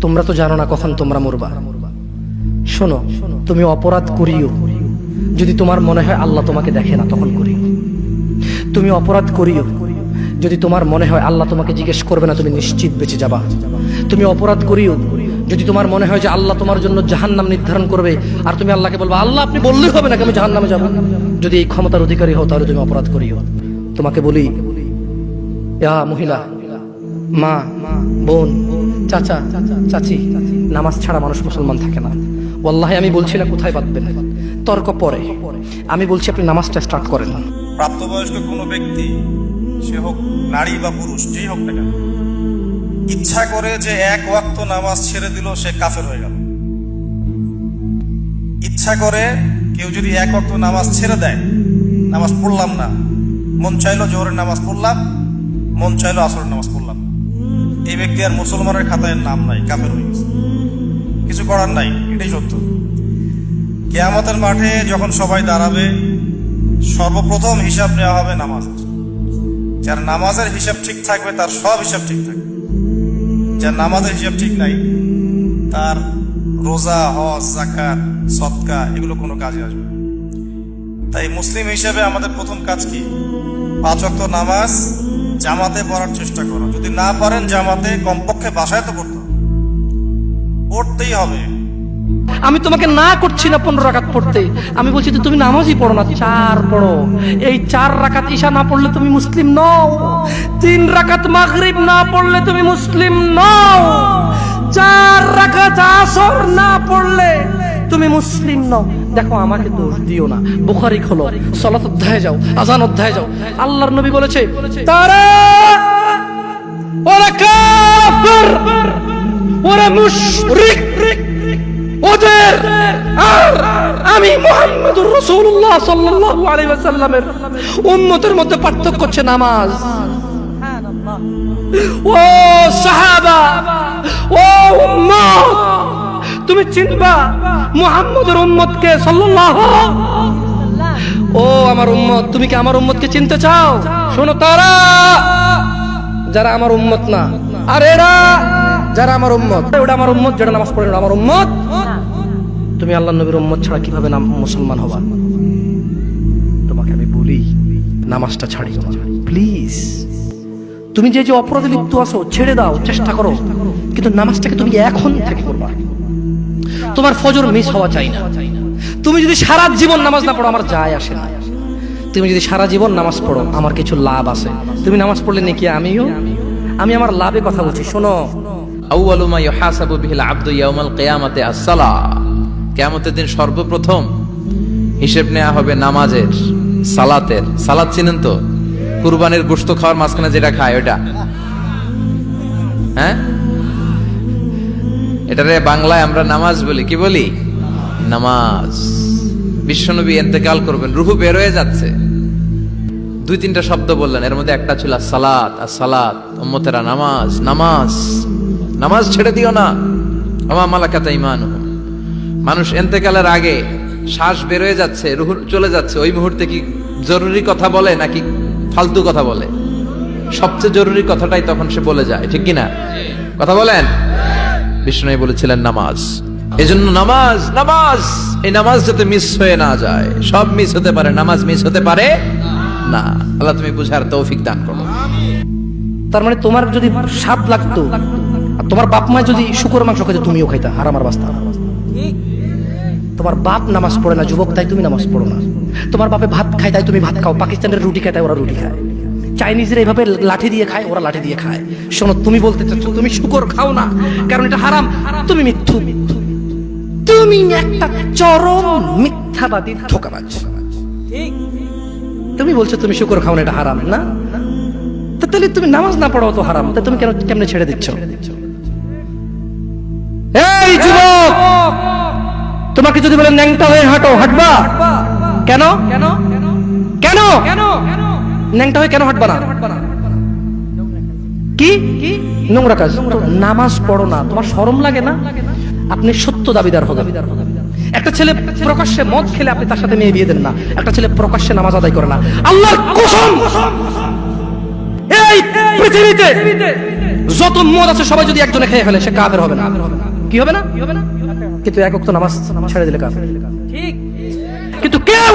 তোমরা তো জানো না কখন তোমরা মরবা। শোনো, তুমি অপরাধ করিও যদি তোমার মনে হয় আল্লাহ তোমাকে দেখে না, তখন করিও। তুমি অপরাধ করিও যদি তোমার মনে হয় আল্লাহ তোমাকে জিজ্ঞেস করবে না, তুমি নিশ্চিত বেঁচে যাবা। তুমি অপরাধ করিও যদি তোমার মনে হয় যে আল্লাহ তোমার জন্য জাহান্নাম নির্ধারণ করবে, আর তুমি আল্লাহকে বলবা আল্লাহ আপনি বললেই হবে নাকি আমি জাহান্নামে যাব। যদি এই ক্ষমতার অধিকারী হও তাহলে তুমি অপরাধ করিও। তোমাকে বলি, মহিলা, মা, বোন, চাচা, চাচি, নামাজ ছাড়া মানুষ মুসলমান থাকে না। ওয়াল্লাহি আমি বলছি না কোথায় বাঁধবেন, তর্ক পরে। আমি বলছি আপনি নামাজটা স্টার্ট করেন। প্রাপ্তবয়স্ক কোনো ব্যক্তি, সে হোক নারী বা পুরুষ, যেই হোক না কেন, ইচ্ছা করে যে এক ওয়াক্ত নামাজ ছেড়ে দিল, সে কাফের হয়ে গেল। ইচ্ছা করে কেউ যদি এক ওয়াক্ত নামাজ ছেড়ে দেয়, নামাজ পড়লাম না, মন চাইলো জোহরের নামাজ পড়লাম, মন চাইলো আসরের নামাজ পড়লাম, এই ব্যক্তি আর মুসলমানের খাতায় নাম নাই, কাফের হয়ে গেছে। কিছু করার নাই, এটাই সত্য। কিয়ামতের মাঠে যখন সবাই দাঁড়াবে, সর্বপ্রথম হিসাব নেওয়া হবে নামাজের। যার নামাজের হিসাব ঠিক থাকবে তার সব হিসাব ঠিক থাকবে। যার নামাজের হিসাব ঠিক নাই, তার রোজা, হজ, যাকাত, সদকা এগুলো কোনো কাজে আসবে না। তাই মুসলিম হিসেবে আমাদের প্রথম কাজ কি? 5 ওয়াক্ত নামাজ জামাতে পড়ার চেষ্টা করো। যদি না পারেন জামাতে, কমপক্ষে বাসায় তো পড়তেই হবে। আমি তোমাকে না করছি না 15 রাকাত পড়তে, আমি বলছি যে তুমি নামাজই পড়ো না, 4 পড়ো। এই 4 রাকাত ঈশা না পড়লে তুমি মুসলিম নও। 3 রাকাত মাগরিব না পড়লে তুমি মুসলিম নও। 4 রাকাত আসর না পড়লে তুমি মুসলিম নও। দেখো, আমাকে দোষ দিও না। বুখারী খোলো, সালাত অধ্যায়ে যাও, আযান অধ্যায়ে যাও। আল্লাহর নবী বলেছে, তারা ওরা কাফির, ওরা মুশরিক, ওদের আর আমি মুহাম্মদুর রাসূলুল্লাহ সাল্লাল্লাহু আলাইহি ওয়াসাল্লামের উম্মতের মধ্যে পার্থক্য হচ্ছে নামাজ। ও সাহাবা, ও উম্মত, তুমি চিনবা মুহাম্মদের উম্মতকে সাল্লাল্লাহু। ও আমার উম্মত, তুমি কি আমার উম্মতকে চিনতে চাও? শোনো, তারা যারা আমার উম্মত না, আর এরা যারা আমার উম্মত। ওটা আমার উম্মত যেটা নামাজ পড়ে না, আমার উম্মত। তুমি আল্লাহর নবীর উম্মত ছাড়া কিভাবে মুসলমান হবা? তোমাকে আমি বলি, নামাজটা ছাড়িও না প্লিজ। তুমি যে যে অপরাধে লিপ্ত আছো ছেড়ে দাও, চেষ্টা করো, কিন্তু নামাজটাকে তুমি এখন থেকে করবা। তোমার ফজর মিস হওয়া চাই না। তুমি যদি সারা জীবন নামাজ না পড়ো, আমার যায় আসে না। তুমি যদি সারা জীবন নামাজ পড়ো, আমার কিছু লাভ আছে। তুমি নামাজ পড়লে নাকি আমি আমার লাভে কথা বলছি। শোনো, আউয়ালু মা ইউহাসাবু বিহিল আবদু ইয়াউমাল কিয়ামাতি আস-সালাহ। কিয়ামতের দিন সর্বপ্রথম হিসাব নেওয়া হবে নামাজের, সালাতের। সালাত চিনেন তো? কুরবানির গোশত খাওয়ার মাঝখানে যেটা খায় ওটা, হ্যাঁ, এটারে বাংলায় আমরা নামাজ বলি। কি বলি? নামাজ। বিশ্বনবী ইন্তেকাল করবেন, রূহ বের হয়ে যাচ্ছে, 2-3টা শব্দ বললেন, এর মধ্যে একটা ছিল সালাত। আর সালাত, উম্মতেরা নামাজ, নামাজ, নামাজ ছেড়ে দিও না। ওয়া মালাকাত ঈমানুহুম। মানুষ ইন্তেকালের আগে শ্বাস বের হয়ে যাচ্ছে, রূহ চলে যাচ্ছে, ওই মুহূর্তে কি জরুরি কথা বলে নাকি ফালতু কথা বলে? সবচেয়ে জরুরি কথাটাই তখন সে বলে যায়, ঠিক কিনা? কথা বলেন। বিষ্ণু বলেছিলেন নামাজ। এজন্য নামাজ, নামাজ, এই নামাজ যাতে মিস হয়ে না যায়। সব মিস হতে পারে, নামাজ মিস হতে পারে না। আল্লাহ তুমি বুঝার তৌফিক দান করো। তার মানে তোমার যদি স্বাদ লাগতো আর তোমার বাপ মা যদি শুকর মাংস খাইতো, তুমিও খাইতা, হারাম আর বাস্তা। তোমার বাপ নামাজ পড়ে না যুবক, তাই তুমি নামাজ পড়ো না। তোমার বাপে ভাত খায় তাই তুমি ভাত খাও। পাকিস্তানের রুটি খায় তাই ওরা রুটি খায়। চাইনিজরা এইভাবে লাঠি দিয়ে খায়, ওরা লাঠি দিয়ে খায়। শোনো, তুমি বলতে চাচ্ছ তুমি শুকর খাও না কারণ এটা হারাম, তুমি মিথ্যু। তুমি একটা চরম মিথ্যাবাদী, ধোঁকাবাজ। তুমি বলছো তুমি শুকর খাও না, এটা হারাম না? তাহলে তুমি নামাজ না পড়ো তো হারাম, তা তুমি কেমনে ছেড়ে দিচ্ছ? এই যুবক, তোমাকে যদি বলে ন্যাংটা হয়ে হাঁটো, হাঁটবা কেন? কেন কেন ন্যাংটা হয়ে কেন হাঁটবা না? কি নোংরা কাজ? নামাজ পড়ো না, তোমার শরম লাগে না? আপনি সত্য দাবিদার হবেন। একটা ছেলে প্রকাশ্যে মদ খেলে আপনি তার সাথে মেয়ে বিয়ে দেন না। একটা ছেলে প্রকাশ্যে নামাজ আদায় করে না। আল্লাহর কসম, এই পৃথিবীতে যত মদ আছে সবাই যদি একজনে খেয়ে ফেলে সে কাফের হবে না। কি হবে না? কিন্তু এক ওয়াক্ত নামাজ ছেড়ে দিলে কাফের। ঠিক। কিন্তু কেউ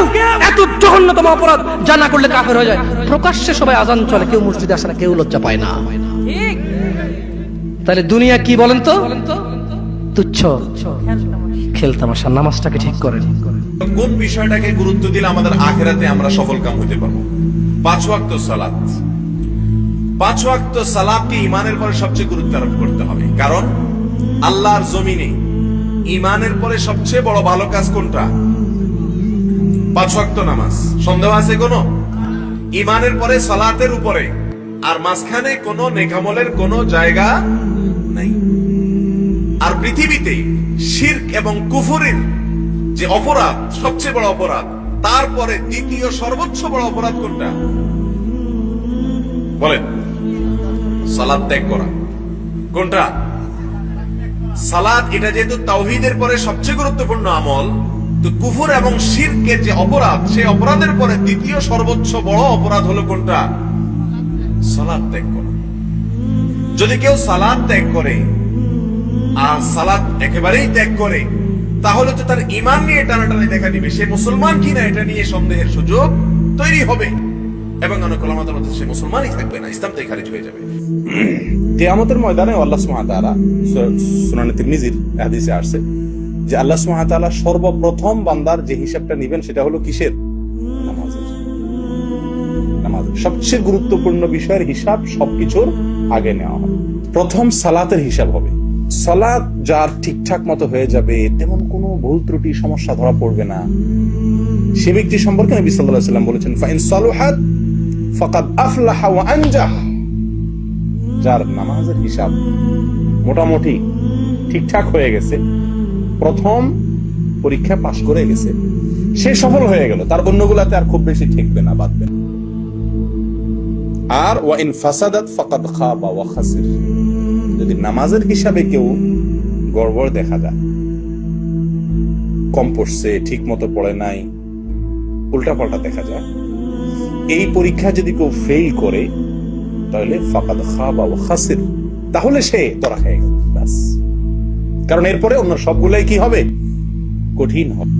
এত জঘন্যতম অপরাধ যা না করলে কাফের হয়ে যায়, প্রকাশ্যে সবাই আজান চলে, কেউ মসজিদে আসে না, কেউ লজ্জা পায় না। ঠিক। তাহলে দুনিয়া কি বলেন তো? তুচ্ছ খেলতামাশা। নামাজটাকে ঠিক করেন। কোন বিষয়টাকে গুরুত্ব দিলে আমাদের আখেরাতে আমরা সফল কাম হতে পারবো? 5 ওয়াক্ত সালাত। 5 ওয়াক্ত সালাতকে ইমানের পরে সবচেয়ে গুরুত্ব আরোপ করতে হবে, কারণ আল্লাহর জমিনে ইমানের পরে সবচেয়ে বড় ভালো কাজ কোনটা? 5 ওয়াক্ত নামাজ। সন্দেহ আছে কোনো? ইমানের পরে সালাতের উপরে, আর মাঝখানে কোনো নেকামলের কোনো জায়গা নাই। আর পৃথিবীতে শিরক এবং কুফরের যে অপরাধ, সবচেয়ে বড় অপরাধ, তারপরে দ্বিতীয় সর্বোচ্চ বড় অপরাধ কোনটা বলেন? সালাত ত্যাগ করা। কোনটা? সালাত। এটা যেহেতু তাওহীদের পরে সবচেয়ে গুরুত্বপূর্ণ আমল, তো কুফর এবং শিরকের যে অপরাধ, সেই অপরাধের পরে দ্বিতীয় সর্বোচ্চ বড় অপরাধ হলো কোনটা? সালাত ত্যাগ করা। যদি কেউ সালাত ত্যাগ করে আর সালাত একেবারেই ত্যাগ করে, তাহলে তো তার ঈমান নিয়ে টানাটানি দেখা দিবে, সে মুসলমান কিনা এটা নিয়ে সন্দেহের সুযোগ তৈরি হবে, এবং অনেক ওলামাদের মধ্যে সে মুসলমানই থাকবে না, ইসলাম থেকে খারিজ হয়ে যাবে। কিয়ামতের ময়দানে আল্লাহ সুবহানাহু ওয়া তাআলা, সুনানে তিরমিজির হাদিসে আসছে যে আল্লাহ সুবহানাহু ওয়া তাআলা সর্বপ্রথম বান্দার যে হিসাবটা নেবেন সেটা হলো কিসের? নামাজের। নামাজের সবচেয়ে গুরুত্বপূর্ণ বিষয়ের হিসাব সবকিছুর আগে নেওয়া হবে। প্রথম সালাতের হিসাব হবে। সালাত যার ঠিকঠাক মতো হয়ে যাবে, তেমন কোনো ভুল ত্রুটি সমস্যা ধরা পড়বে না, সে ব্যক্তি সম্পর্কে নবী সাল্লাল্লাহু আলাইহি ওয়াসাল্লাম বলেছেন, ফাইন সালুহাত ফাকাদ আফলাহা ওয়া আনজাহ। যার নামাজের হিসাব মোটামুটি ঠিকঠাক হয়ে গেছে, প্রথম পরীক্ষা পাশ করে গেছে, সে সফল হয়ে গেল, তার অন্যগুলাতে আর খুব বেশি ঠেকবে না, বাঁধবে না। আর ওয়া ইন ফাসাদাত ফাকাদ খাবা ওয়া খাসির। যদি নামাজের হিসাবে কেউ গড়বড় দেখা যায়, কম পড়ছে, ঠিক মতো পড়ে নাই, উল্টা পাল্টা দেখা যায়, এই পরীক্ষা যদি কেউ ফেল করে, তাহলে ফাকাদ খাবা ওয়া খাসির, তাহলে সে ধরা খেয়ে গেল। ব্যাস। কারণ এরপরে অন্য সবগুলাই কি হবে? কঠিন হবে।